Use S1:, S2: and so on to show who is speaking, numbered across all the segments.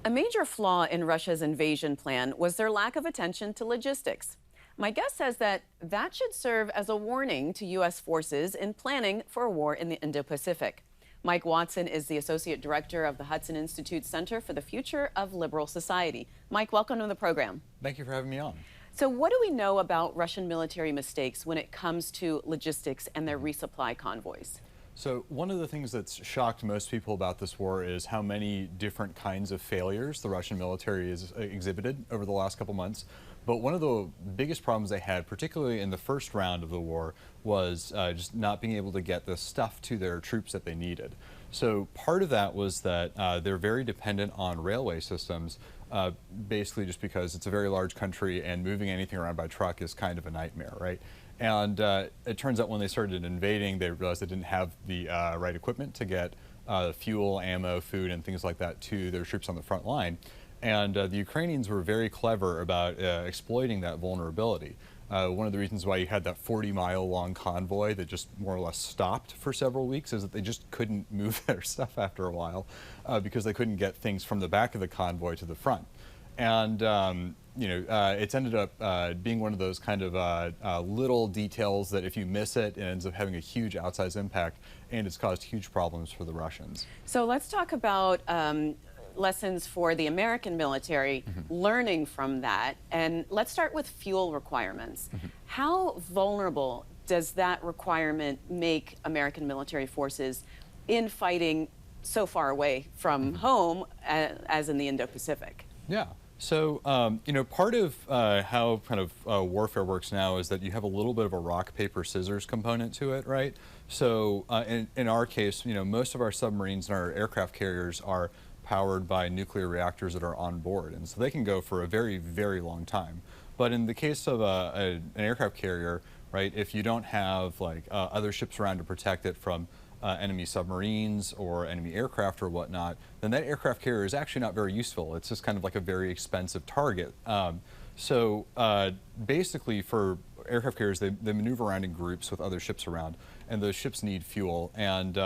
S1: A major flaw in Russia's invasion plan was their lack of attention to logistics. My guest says that should serve as a warning to U.S. forces in planning for a war in the Indo-Pacific. Mike Watson is the Associate Director of the Hudson Institute Center for the Future of Liberal Society. Mike, welcome to the program.
S2: Thank you for having me on.
S1: So what do we know about Russian military mistakes when it comes to logistics and their resupply convoys?
S2: So one of the things that's shocked most people about this war is how many different kinds of failures the Russian military has exhibited over the last couple months. But one of the biggest problems they had, particularly in the first round of the war, was just not being able to get the stuff to their troops that they needed. So part of that was that they're very dependent on railway systems, basically just because it's a very large country and moving anything around by truck is kind of a nightmare, right? And it turns out when they started invading, they realized they didn't have the right equipment to get fuel, ammo, food, and things like that to their troops on the front line. And the Ukrainians were very clever about exploiting that vulnerability. One of the reasons why you had that 40-mile long convoy that just more or less stopped for several weeks is that they just couldn't move their stuff after a while because they couldn't get things from the back of the convoy to the front. And it's ended up being one of those kind of little details that if you miss it, it ends up having a huge outsized impact, and it's caused huge problems for the Russians.
S1: So let's talk about lessons for the American military, learning from that. And let's start with fuel requirements. How vulnerable does that requirement make American military forces in fighting so far away from home as in the Indo-Pacific?
S2: Yeah. So, part of how kind of warfare works now is that you have a little bit of a rock, paper, scissors component to it, right? So, in our case, most of our submarines and our aircraft carriers are powered by nuclear reactors that are on board, and so they can go for a very, very long time. But in the case of an aircraft carrier, right, if you don't have like other ships around to protect it from enemy submarines or enemy aircraft or whatnot, then that aircraft carrier is actually not very useful. It's just kind of like a very expensive target. Basically for aircraft carriers, they maneuver around in groups with other ships around, and those ships need fuel. And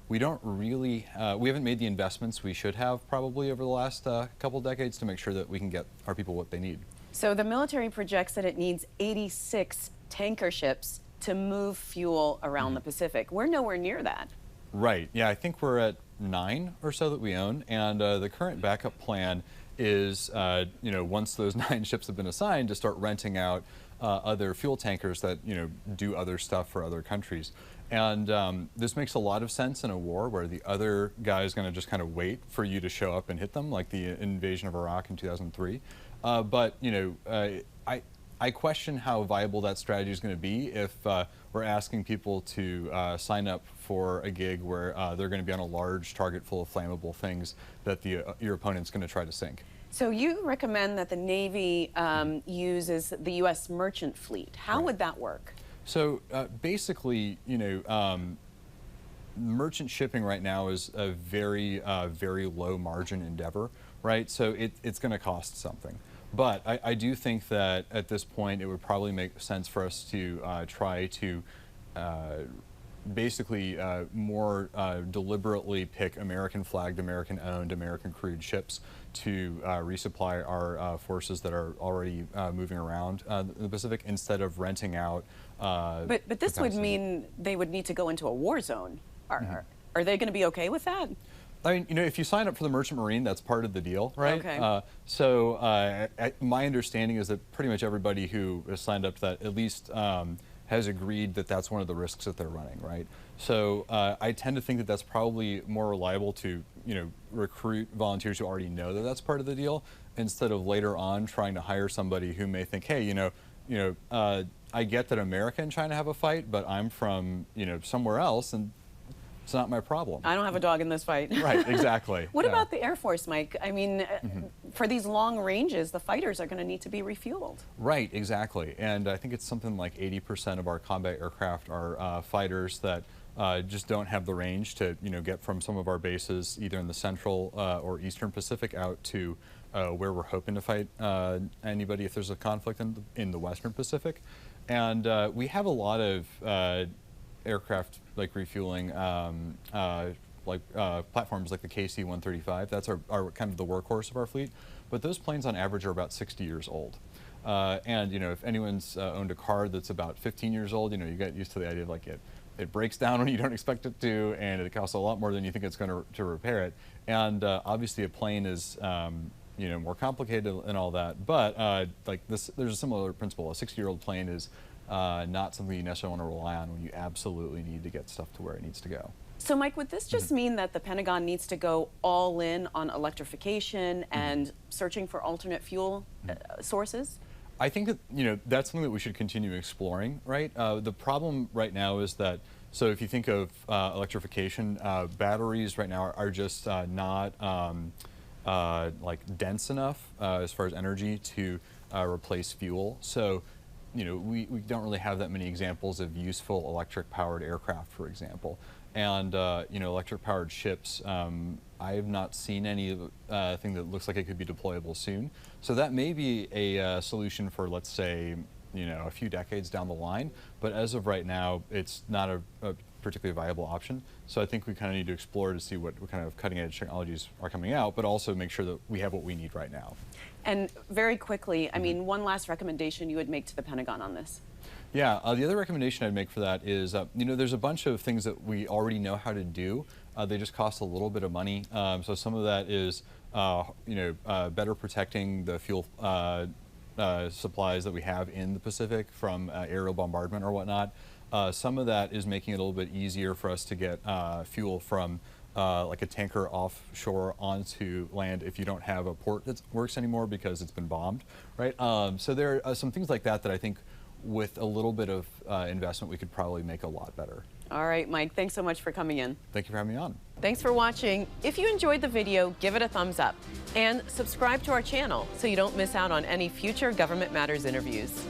S2: we haven't made the investments we should have probably over the last couple decades to make sure that we can get our people what they need.
S1: So the military projects that it needs 86 tanker ships to move fuel around the Pacific. We're nowhere near that.
S2: Right. Yeah, I think we're at 9 or so that we own, and the current backup plan is, once those 9 ships have been assigned, to start renting out other fuel tankers that, do other stuff for other countries. And this makes a lot of sense in a war where the other guy is going to just kind of wait for you to show up and hit them, like the invasion of Iraq in 2003. I question how viable that strategy is going to be if we're asking people to sign up for a gig where they're going to be on a large target full of flammable things that your opponent's going to try to sink.
S1: So you recommend that the Navy uses the U.S. merchant fleet. How would that work?
S2: So basically, merchant shipping right now is a very, very low margin endeavor, right? So it's going to cost something. But I do think that at this point it would probably make sense for us to try to basically more deliberately pick American-flagged, American-owned, American-crewed ships to resupply our forces that are already moving around the Pacific instead of renting out.
S1: But this
S2: capacity.
S1: would mean they would need to go into a war zone. Are they going to be okay with that?
S2: I mean, if you sign up for the Merchant Marine, that's part of the deal, right?
S1: Okay.
S2: My understanding is that pretty much everybody who has signed up to that at least has agreed that that's one of the risks that they're running, right? So I tend to think that that's probably more reliable to, recruit volunteers who already know that that's part of the deal, instead of later on trying to hire somebody who may think, hey, I get that America and China have a fight, but I'm from, somewhere else, and it's not my problem.
S1: I don't have a dog in this fight.
S2: Right, exactly.
S1: What about the Air Force, Mike? I mean, for these long ranges, the fighters are going to need to be refueled.
S2: Right, exactly. And I think it's something like 80% of our combat aircraft are fighters that just don't have the range to, get from some of our bases, either in the central or eastern Pacific, out to where we're hoping to fight anybody if there's a conflict in the western Pacific. And we have a lot of aircraft like refueling platforms like the KC-135. That's our kind of the workhorse of our fleet. But those planes on average are about 60 years old. And if anyone's owned a car that's about 15 years old, you get used to the idea of like it breaks down when you don't expect it to, and it costs a lot more than you think it's going to repair it. And obviously a plane is more complicated and all that. But there's a similar principle. A 60-year-old plane is not something you necessarily want to rely on when you absolutely need to get stuff to where it needs to go.
S1: So, Mike, would this just mean that the Pentagon needs to go all in on electrification and searching for alternate fuel sources?
S2: I think that that's something that we should continue exploring, right? The problem right now is that, so if you think of electrification, batteries right now are just not dense enough as far as energy to replace fuel. So, we don't really have that many examples of useful electric-powered aircraft, for example. And electric-powered ships, I have not seen anything that looks like it could be deployable soon. So that may be a solution for, let's say, a few decades down the line. But as of right now, it's not a particularly viable option. So I think we kind of need to explore to see what kind of cutting-edge technologies are coming out, but also make sure that we have what we need right now.
S1: And very quickly, I mean, one last recommendation you would make to the Pentagon on this.
S2: Yeah, the other recommendation I'd make for that is, there's a bunch of things that we already know how to do. They just cost a little bit of money. So some of that is, better protecting the fuel supplies that we have in the Pacific from aerial bombardment or whatnot. Some of that is making it a little bit easier for us to get fuel from like a tanker offshore onto land if you don't have a port that works anymore because it's been bombed, right? So there are some things like that that I think with a little bit of investment we could probably make a lot better.
S1: All right, Mike, thanks so much for coming in.
S2: Thank you for having me on.
S1: Thanks for watching. If you enjoyed the video, give it a thumbs up and subscribe to our channel so you don't miss out on any future Government Matters interviews.